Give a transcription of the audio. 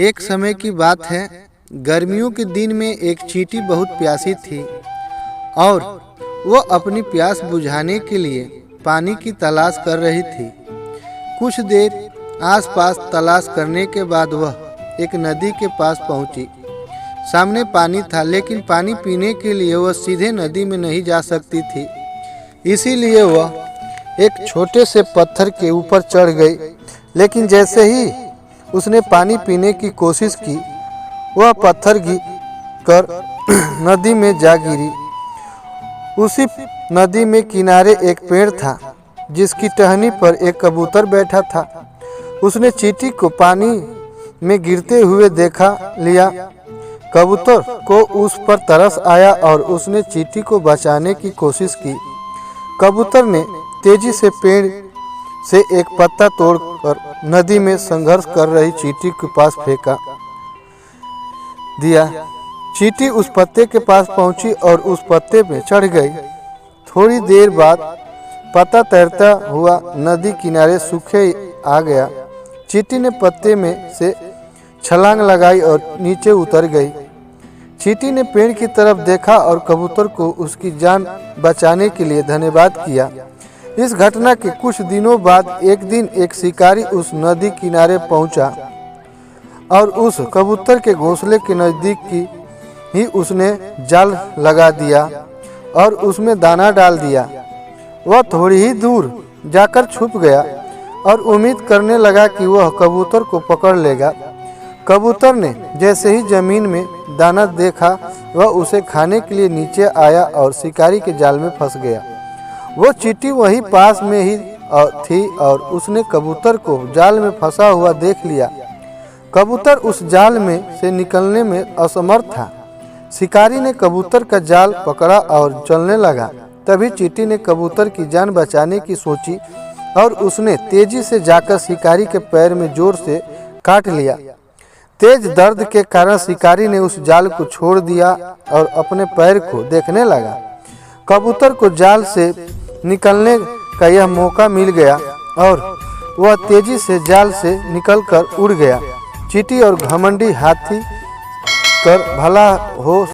एक समय की बात है। गर्मियों के दिन में एक चींटी बहुत प्यासी थी और वो अपनी प्यास बुझाने के लिए पानी की तलाश कर रही थी। कुछ देर आसपास तलाश करने के बाद वह एक नदी के पास पहुंची। सामने पानी था, लेकिन पानी पीने के लिए वह सीधे नदी में नहीं जा सकती थी। इसीलिए वह एक छोटे से पत्थर के ऊपर चढ़ गई। लेकिन जैसे ही उसने पानी पीने की कोशिश की, वह पत्थर गिर कर नदी में जा गिरी। उसी नदी में किनारे एक पेड़ था, जिसकी टहनी पर एक कबूतर बैठा था। उसने चींटी को पानी में गिरते हुए देखा लिया। कबूतर को उस पर तरस आया और उसने चींटी को बचाने की कोशिश की। कबूतर ने तेजी से पेड़ से एक पत्ता तोड़कर नदी में संघर्ष कर रही चींटी के पास फेंका दिया। चींटी उस पत्ते के पास पहुंची और उस पत्ते में चढ़ गई। थोड़ी देर बाद पत्ता तैरता हुआ नदी किनारे सूखे आ गया। चींटी ने पत्ते में से छलांग लगाई और नीचे उतर गई। चींटी ने पेड़ की तरफ देखा और कबूतर को उसकी जान बचाने के लिए धन्यवाद किया। इस घटना के कुछ दिनों बाद एक दिन एक शिकारी उस नदी किनारे पहुंचा और उस कबूतर के घोंसले के नज़दीक ही उसने जाल लगा दिया और उसमें दाना डाल दिया। वह थोड़ी ही दूर जाकर छुप गया और उम्मीद करने लगा कि वह कबूतर को पकड़ लेगा। कबूतर ने जैसे ही जमीन में दाना देखा, वह उसे खाने के लिए नीचे आया और शिकारी के जाल में फंस गया। वो चींटी वहीं पास में ही थी और उसने कबूतर को जाल में फंसा हुआ देख लिया। कबूतर उस जाल में से निकलने में असमर्थ था। शिकारी ने कबूतर का जाल पकड़ा और चलने लगा। तभी चींटी ने कबूतर की जान बचाने की सोची और उसने तेजी से जाकर शिकारी के पैर में जोर से काट लिया। तेज दर्द के कारण शिकारी ने उस जाल को छोड़ दिया और अपने पैर को देखने लगा। कबूतर को जाल से निकलने का यह मौका मिल गया और वह तेजी से जाल से निकलकर उड़ गया। चींटी और घमंडी हाथी कर भला हो